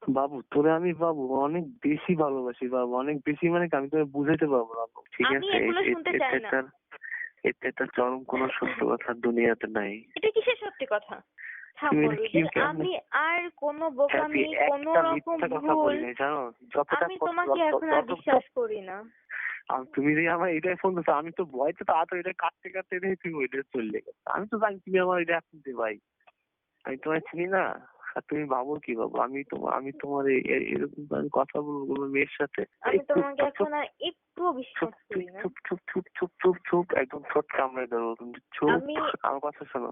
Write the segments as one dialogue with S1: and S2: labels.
S1: বাবু তোরে আমি বাবু অনেক বেশি ভালোবাসি বাবু, অনেক বেশি মানে কি আমি তোকে বুঝাইতে পারবো না বাবু, ঠিক
S2: আমি
S1: আছে?
S2: এগুলো শুনতে চাই না।
S1: এতে তার চরম কোনো সত্য কথা দুনিয়াতে নাই।
S2: এটা কিসের সত্যি কথা?
S1: তুমি
S2: থামো
S1: এটা কি
S2: রুদেল,
S1: কেমনে
S2: আমি আর কোনো
S1: হ্যাপি
S2: বোকামি, কোনো
S1: একটা
S2: রকম
S1: মিথ্যা কথা
S2: ভুল,
S1: বলি নাই জানো? যতটা
S2: আমি
S1: কষ্ট
S2: তোমাকে এখন আর বিশ্বাস করি না।
S1: তুমি যে আমার এটাই ফোন দিছো, আমি তো ভয়তে তাড়াতাড়ি এটা কাটতে কাটতে দেখি তুমি ওইটা চলে গেছো। আমি তো জানি তুমি আমার এটা এখন ভাই, আমি তোমায় চিনি না। আর তুমি ভাবো কি বাবু, আমি তোমার এরকম আমি কথা বলবো কোনো মেয়ের সাথে?
S2: আমি
S1: এই চুপ
S2: তোমাকে
S1: চুপ
S2: এখন
S1: চুপ
S2: আর একটুও
S1: চুপ
S2: বিশ্বাস
S1: চুপ
S2: করি না।
S1: চুপ চুপ চুপ চুপ চুপ চুপ একদম ঠোঁট কামড়ে দেবো কিন্তু চুপ।
S2: আমি
S1: আমার কথা শোনো,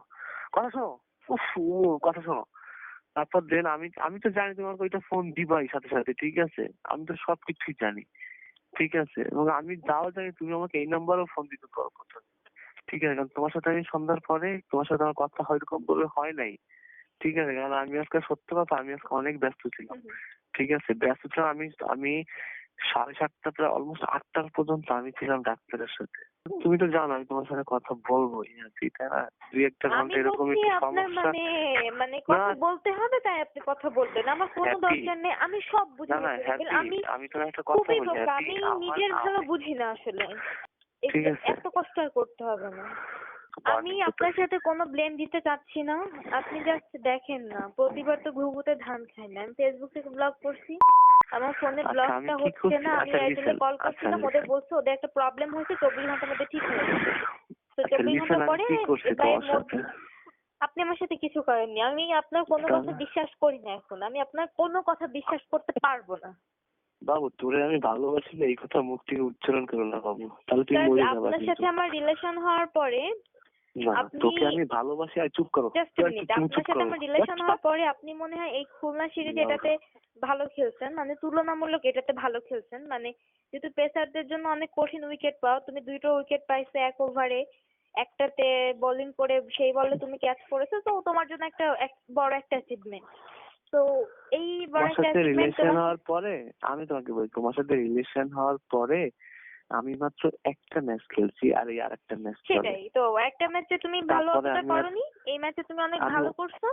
S1: কথা শোনো, উফ কথা শোনো। তারপর দেন আমি আমি তো জানি তোমাকে ওইটা ফোন দিবাই সাথে সাথে, ঠিক আছে? আমি তো সবকিছুই জানি, ঠিক আছে? এবং আমি যাও জানি তুমি আমাকে এই নাম্বারও ফোন দিতে পারো প্রথমে, ঠিক আছে? কারণ তোমার সাথে আমি সন্ধ্যার পরে তোমার সাথে আমার কথা হয়রকম ভাবে হয় নাই, ঠিক আছে? কারণ আমি আজকে সত্য কথা, আমি আজকে অনেক ব্যস্ত ছিলাম, ঠিক আছে? ব্যস্ত ছিলাম আমি আমি 7:30 প্রায় অলমোস্ট 8টা পর্যন্ত আমি ছিলাম ডাক্তারের সাথে। তুমি তো জানো আমি তোমার সাথে কথা বলবোই, তাই না? 2-1টা
S2: আমি
S1: ঘন্টা এরকম
S2: বলছি
S1: একটু
S2: আপনার
S1: সমস্যা।
S2: মানে মানে
S1: না
S2: কথা বলতে হবে তাই আপনি কথা বলবেন, আমার কোনো
S1: হ্যাপি,
S2: দরকার নেই। আমি সব বুঝি
S1: না না
S2: রুদেল,
S1: হ্যাপি,
S2: আমি
S1: আমি তোমার একটা কথা
S2: খুবই
S1: বলি
S2: বোকা,
S1: হ্যাপি,
S2: আমি
S1: আমার
S2: নিজের ভালো বুঝি না আসলে।
S1: ঠিক আছে
S2: এত কষ্ট আর করতে হবে না। আমি
S1: বাড়ি
S2: আপনার
S1: যেতেছি।
S2: সাথে কোনো ব্লেম দিতে চাচ্ছি না। আপনি জাস্ট দেখেন না, প্রতিবার তো ঘুঘুতে ধান খাই না। আমি ফেসবুক থেকে ব্লক করছি, আমার ফোনে
S1: আচ্ছা আমি
S2: ব্লকটা
S1: কি
S2: হচ্ছে
S1: করছি,
S2: না। আমি
S1: আচ্ছা
S2: এয়ারটেলে
S1: লিসেন,
S2: কল
S1: আচ্ছা
S2: করছিলাম, ওদের
S1: লিসেন,
S2: বলছে ওদের একটা প্রবলেম হয়েছে, 24 ঘন্টার মধ্যে ঠিক হয়ে যাবে। তো
S1: আচ্ছা
S2: 24 ঘন্টা
S1: লিসেন আমি
S2: পরে
S1: কি করছি
S2: এর
S1: তোমার সাথে?
S2: মধ্যে আপনি আমার সাথে কিছু করেননি। আমি আপনার কোনো কথা
S1: তাহলে
S2: বিশ্বাস করি না এখন। আমি আপনার কোনো কথা বিশ্বাস করতে পারবো না।
S1: বাবু তোরে আমি ভালোবাসি না এই কথা মুখ থেকে উচ্চারণ করো না বাবু, তাহলে তুমি
S2: স্যার,
S1: মরে যাবা
S2: আপনার
S1: কিন্তু।
S2: সাথে আমার রিলেশন হওয়ার পরে
S1: না
S2: আপনি
S1: তোকে আমি ভালোবাসি, আর চুপ করো,
S2: জাস্ট
S1: তুই
S2: মিনিট,
S1: তুমি
S2: আপনার
S1: চুপ
S2: সাথে
S1: করো।
S2: আমার রিলেশন হওয়ার পরে আপনি মনে হয় এই খুলনা সিরিজ এটাতে ভালো খেলছেন, মানে তুলনামূলক এটাতে ভালো খেলছেন। মানে যেহেতু পেসারদের জন্য অনেক কঠিন উইকেট পাও, তুমি 2টো উইকেট পাইছো এক ওভারে, একটাতে বোলিং করে সেই বলে তুমি ক্যাচ করেছো, তো তোমার জন্য একটা বড় একটা অ্যাচিভমেন্ট। তো এই বড়
S1: তোমার
S2: একটা
S1: সাথে
S2: অ্যাচিভমেন্ট
S1: রিলেশন
S2: তোমাকে।
S1: হওয়ার পরে আমি তোমাকে বলি, তোমার সাথে রিলেশন হওয়ার পরে আমি মাত্র একটা ম্যাচ খেলছি, আর এই আরেকটা ম্যাচ চলে।
S2: সেটাই তো, একটা ম্যাচে তুমি ভালো
S1: তারপরে
S2: অতটা
S1: আমি আর
S2: করোনি, এই ম্যাচে তুমি অনেক
S1: আমি
S2: ভালো করছো।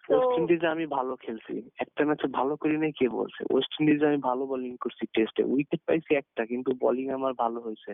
S2: তো
S1: ওয়েস্ট ইন্ডিজে আমি ভালো খেলছি, একটা ম্যাচে ভালো করি নাই কে বলছে? ওয়েস্ট ইন্ডিজে আমি ভালো বোলিং করছি, টেস্টে উইকেট পাইছি একটা, কিন্তু বোলিং আমার ভালো হয়েছে,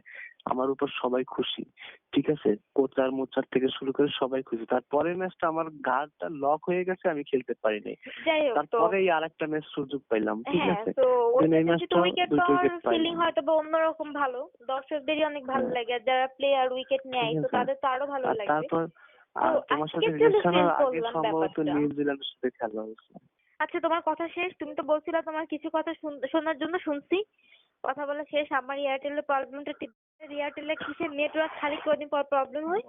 S1: আমার উপর সবাই খুশি, ঠিক আছে? কোচার মোচার থেকে শুরু করে সবাই খুশি। তারপরের ম্যাচটা আমার ঘাড়টা লক হয়ে গেছে, আমি খেলতে পারি নাই।
S2: যাই হোক, তো
S1: তারপরেই আর একটা ম্যাচ সুযোগ পাইলাম, ঠিক
S2: হ্যাঁ,
S1: আছে?
S2: তো
S1: দেন এই
S2: ওটাতে যেহেতু
S1: ম্যাচটা
S2: উইকেট
S1: 2টা
S2: পাওয়ার
S1: উইকেট
S2: ফিলিং
S1: পাইলাম।
S2: হয়তো বা অন্যরকম ভালো, দর্শকদেরই অনেক ভালো
S1: হ্যাঁ,
S2: লাগে, আর যারা প্লেয়ার উইকেট
S1: ঠিক
S2: নেয় তো
S1: আছে।
S2: তাদের তো আরো ভালো
S1: আর
S2: লাগবে।
S1: তারপর
S2: তো
S1: আর তোমার
S2: আজকে
S1: সাথে
S2: চলে
S1: রিলেশনের
S2: ফিল
S1: আগে
S2: করলাম
S1: সম্ভবত
S2: ব্যাপারটা।
S1: নিউজিল্যান্ডের সাথে খেলা হয়েছে।
S2: আচ্ছা, তোমার কথা শেষ, তুমি তো বলছিলা তোমার কিছু কথা শোনার জন্য শুনছি। কথা বলা শেষ। আমার এয়ারটেলের প্রবলেমটা, এয়ারটেলে কিসের নেটওয়ার্ক খালি কদিন পর প্রবলেম হয়।